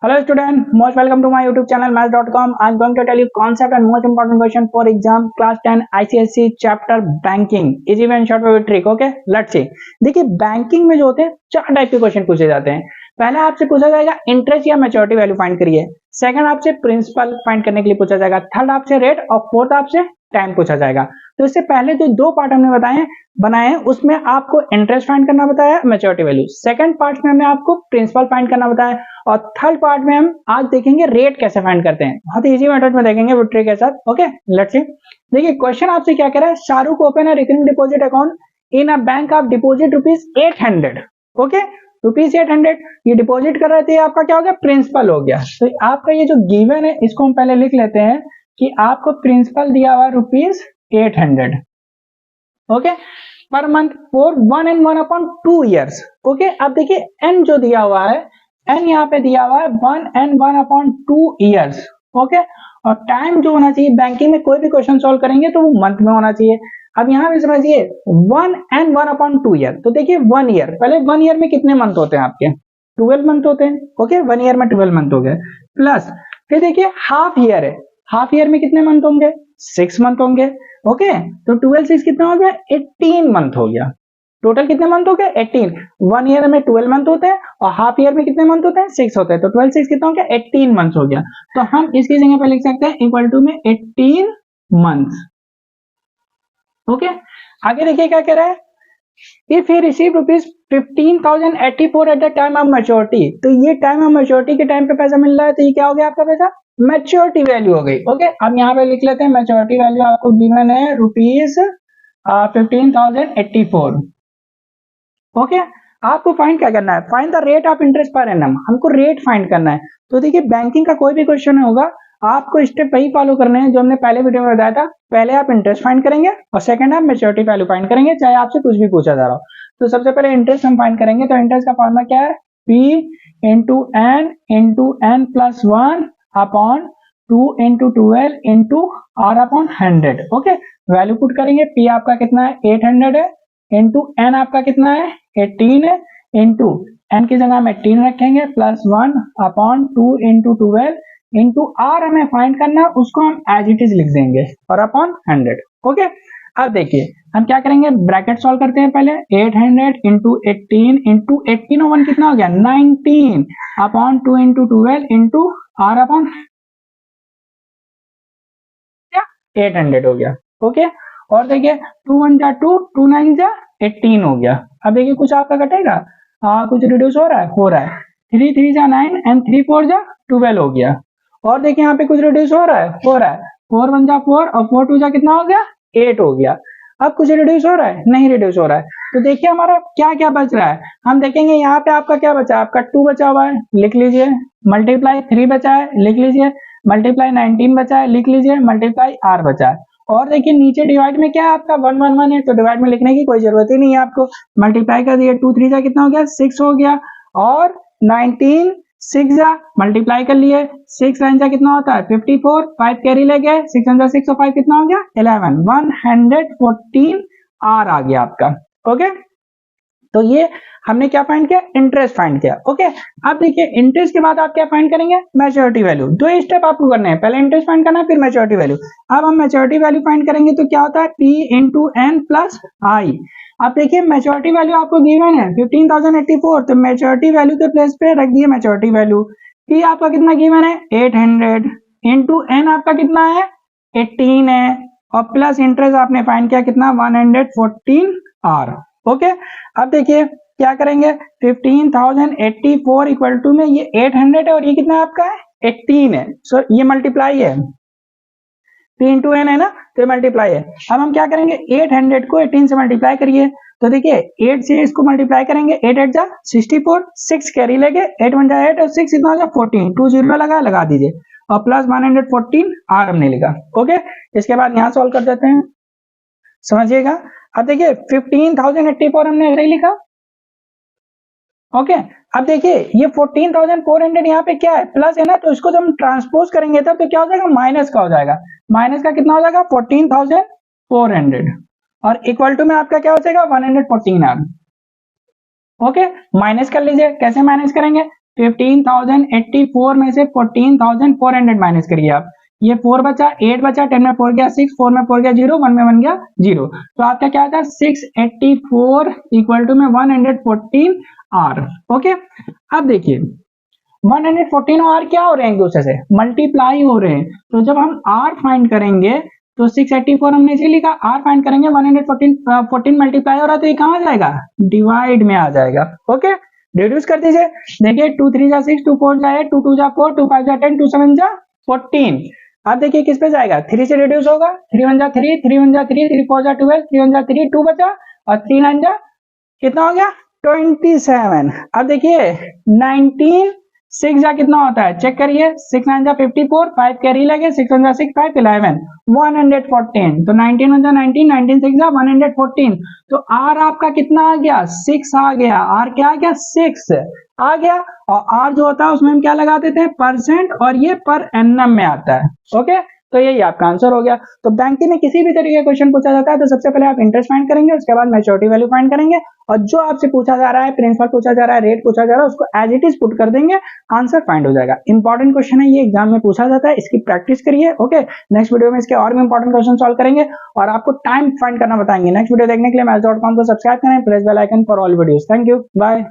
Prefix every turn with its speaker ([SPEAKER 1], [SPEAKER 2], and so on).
[SPEAKER 1] Hello student, most welcome to my YouTube channel maths.com. I am going to tell you concept and most important question for exam class 10 ICSE chapter banking. Easy and short with trick. Okay, let's see. देखिए banking में जो होते हैं चार type के question पूछे जाते हैं। पहला आपसे पूछा जाएगा इंटरेस्ट या मैच्योरिटी वैल्यू फाइंड करिए। सेकंड आपसे प्रिंसिपल फाइंड करने के लिए पूछा जाएगा। थर्ड आपसे रेट और फोर्थ आपसे टाइम पूछा जाएगा। तो इससे पहले जो दो पार्ट हमने बनाए हैं उसमें आपको इंटरेस्ट फाइंड करना बताया, मैच्योरिटी वैल्यू। सेकंड पार्ट में हमने आपको प्रिंसिपल फाइंड करना बताया और थर्ड पार्ट में हम आज देखेंगे रेट कैसे फाइंड करते हैं। बहुत इजी मेथड में देखेंगे वो ट्रिक के साथ। Okay, let's see. देखिए क्वेश्चन आपसे क्या कह रहा है, Shahrukh open a recurring deposit account in a bank of deposit ₹800। Okay, ₹800 ये डिपॉजिट कर रहे थे, आपका क्या हो गया, प्रिंसिपल हो गया। तो आपका ये जो गिवन है इसको हम पहले लिख लेते हैं कि आपको प्रिंसिपल दिया हुआ ₹800। Okay, per month for 1 and 1/2 years। Okay, अब देखिए n जो दिया हुआ है, n यहाँ पे दिया हुआ है 1 and 1/2 years। ओके, और टाइम जो होना चाहिए, बैंकिंग में कोई भी क्वेश्चन सॉल्व करेंगे तो वो मंथ में होना चाहिए। अब यहाँ पे समझिए 1 and 1/2 year, तो देखिए 1 ईयर, पहले 1 ईयर में कितने मंथ होते हैं आपके, 12 मंथ होते हैं। ओके, 1 ईयर में 12 मंथ हो गए, प्लस फिर देखिए हाफ ईयर है, हाफ ईयर में कितने मंथ होंगे, 6 मंथ होंगे। ओके, तो 12 6 कितना हो गया, 18 मंथ हो गया। टोटल कितने मंथ हो गए, 18। 1 ईयर में 12 मंथ होते हैं और हाफ ईयर में कितने मंथ होते हैं, 6 होते हैं। तो 12 6 कितना हो गया, 18 मंथ हो गया। तो हम इसकी जगह पे लिख सकते हैं इक्वल टू में 18 मंथ। ओके, आगे देखिए क्या कह रहा है, if he receive ₹15,084 at the time of maturity. तो ये टाइम ऑफ मैच्योरिटी के टाइम पे पैसा मिल रहा है, तो ये क्या हो गया आपका पैसा, मैच्योरिटी वैल्यू हो गई। ओके, अब यहाँ पे लिख लेते हैं मैच्योरिटी वैल्यू आपको गिवन है ₹15,084। ओके, आपको फाइंड क्या करना है, find the rate of interest per annum, हमको रेट फाइंड करना है। तो देखिए बैंकिंग का कोई भी क्वेश्चन होगा आपको स्टेप वही फॉलो करने हैं जो हमने पहले वीडियो में बताया था। पहले आप इंटरेस्ट फाइंड करेंगे और सेकंड आप मैच्योरिटी वैल्यू फाइंड करेंगे, चाहे आपसे कुछ भी पूछा जा रहा हो। तो सबसे पहले इंटरेस्ट हम फाइंड करेंगे, तो इंटरेस्ट का फॉर्मूला क्या है, P into n plus 1 upon 2 into 12 into R upon 100। Okay, value put करेंगे, P आपका कितना है, 800 है, इंटू n आपका कितना है, 18 है, इंटू n की जगह हम 18 रखेंगे, plus 1 upon 2 into 12 into R हमें फाइंड करना है, उसको हम एज इट इज लिख देंगे और अपॉन 100। ओके, अब देखिए हम क्या करेंगे, ब्रैकेट सॉल्व करते हैं पहले। 800 इंटू 18 इंटू 18 और 1 कितना हो गया, 19 upon 2 into 12 into R upon 800 हो गया। ओके, और देखिए 2 1 जा 2, 2 9 जा 18 हो गया। अब देखिए कुछ आपका घटेगा, कुछ रिड्यूस हो रहा है, 3 3 जा 9 एंड 3 4 जा 12 हो गया। और देखिए यहाँ पे कुछ रिड्यूस हो रहा है, 4 1 जा 4 और 4 2 जा कितना हो गया, 8 हो गया। अब कुछ रिड्यूस हो रहा है, नहीं रिड्यूस हो रहा है। तो देखिए हमारा क्या क्या बच रहा है, हम देखेंगे यहाँ पे आपका क्या बचा है, आपका 2 बचा हुआ है, लिख लीजिए, मल्टीप्लाई 3 बचा है, लिख लीजिए, मल्टीप्लाई 19 बचा है, लिख लीजिए, मल्टीप्लाई R बचा है। और देखिए नीचे डिवाइड में क्या है आपका 1 1 1 है, तो डिवाइड में लिखने की कोई जरूरत ही नहीं है आपको, मल्टीप्लाई कर दिए, 2 3 जा कितना हो गया, 6 हो गया, और 19 6 जा मल्टीप्लाई कर लिए, 6 9 जा कितना होता है 54, 5 कैरी ले गए, 6 1 जा 6 और 5 कितना हो गया 11, 114 R आ गया आपका। ओके, तो ये हमने क्या फाइंड किया, इंटरेस्ट फाइंड किया। ओके, अब देखिए इंटरेस्ट के बाद आप क्या फाइंड करेंगे, मैच्योरिटी वैल्यू। दो स्टेप आपको करने हैं, पहले इंटरेस्ट फाइंड करना है फिर मैच्योरिटी वैल्यू। अब हम मैच्योरिटी वैल्यू फाइंड करेंगे तो क्या होता है, P into n plus I। अब देखिए मैच्योरिटी वैल्यू आपको गिवन है 15,084, तो मैच्योरिटी वैल्यू के प्लेस पे रख दिए मैच्योरिटी वैल्यू। P आपका कितना गिवन है, 800 इंटू n आपका कितना है, 18 है, और प्लस इंटरेस्ट आपने फाइंड किया कितना, 114 R। ओके, अब देखिए क्या करेंगे, 15,084 इक्वल टू में ये 800 है और ये कितना आपका है, 18 है। सो ये मल्टीप्लाई है, P इंटू n है ना, तो ये मल्टीप्लाई है। अब हम क्या करेंगे, 800 को 18 से मल्टीप्लाई करिए, तो देखिए 8 से इसको मल्टीप्लाई करेंगे, 8 8 जा 64, 6 कैरी लेके, 8 1 जा 8 और 6 कितना हो गया 14, 2 0 लगा दीजिए, और प्लस 114 R हमने लिखा। ओके, इसके बाद यहाँ सॉल्व कर देते हैं, समझिएगा। अब देखिए 15,084 हमने ऐसे ही लिखा। ओके, अब देखिए ये 14,400 यहाँ पे क्या है, प्लस है ना, तो इसको जब हम ट्रांसपोज करेंगे तब तो क्या हो जाएगा, माइनस का हो जाएगा, माइनस का कितना हो जाएगा 14,400, और इक्वल टू में आपका क्या हो जाएगा 114 R। ओके, माइनस कर लीजिए, कैसे माइनस करेंगे, 15,084 में से 14,400 माइनस करिए आप, ये 4 बचा, 8 बचा, 10 में 4 गया 6, 4 में 4 गया 0, 1 में 1 गया 0, तो आपका क्या था 684 इक्वल टू में 114 आर। ओके, अब देखिए 114 और R क्या हो रहे हैं, एक दूसरे से मल्टीप्लाई हो रहे हैं, तो जब हम R फाइंड करेंगे तो 684 हमने इसे लिखा, R फाइंड करेंगे 114 मल्टीप्लाई हो रहा है, तो ये कहाँ जाएगा, डिवाइड में आ जाएगा। ओके, रिड्यूस कर दीजिए, देखिए 2 3 जा 6, 2 4 जा 8, 2 2 जा 4, 2 5 जा 10, 2 7 जा 14। अब देखिए किस पे जाएगा, 3 से रिड्यूस होगा, 3 1 जा 3, 3 1 जा 3, 3 4 जा 12, 3 1 जा 3, 2 बचा, और 3 9 जा कितना हो गया 27। अब देखिए 19 6 जा कितना होता है, चेक करिए, 6 9 जा 54, 5 कैरी लगे, 6 1 जा 6, 5 11, 114, तो 19 1 जा 19, 19 6 जा 114, तो R आपका कितना आ गया 6 आ गया, R क्या आ गया 6 आ गया, और R जो होता है उसमें हम क्या लगा देते हैं परसेंट, और ये पर एनम में आता है। ओके, तो यही आपका आंसर हो गया। तो बैंकिंग में किसी भी तरीके का क्वेश्चन पूछा जाता है तो सबसे पहले आप इंटरेस्ट फाइंड करेंगे, उसके बाद मैच्योरिटी वैल्यू फाइंड करेंगे, और जो आपसे पूछा जा रहा है, प्रिंसिपल पूछा जा रहा है, रेट पूछा जा रहा है, उसको एज इट इज पुट कर देंगे, आंसर फाइंड हो जाएगा। इंपॉर्टेंट क्वेश्चन है, ये एग्जाम में पूछा जाता है, इसकी प्रैक्टिस करिए। ओके, नेक्स्ट वीडियो में इसके और भी इंपॉर्टेंट क्वेश्चन सॉल्व करेंगे और आपको टाइम फाइंड करना बताएंगे। नेक्स्ट वीडियो देखने के लिए मैथ्स.com को सब्सक्राइब करें, press bell icon for all videos. Thank you, bye.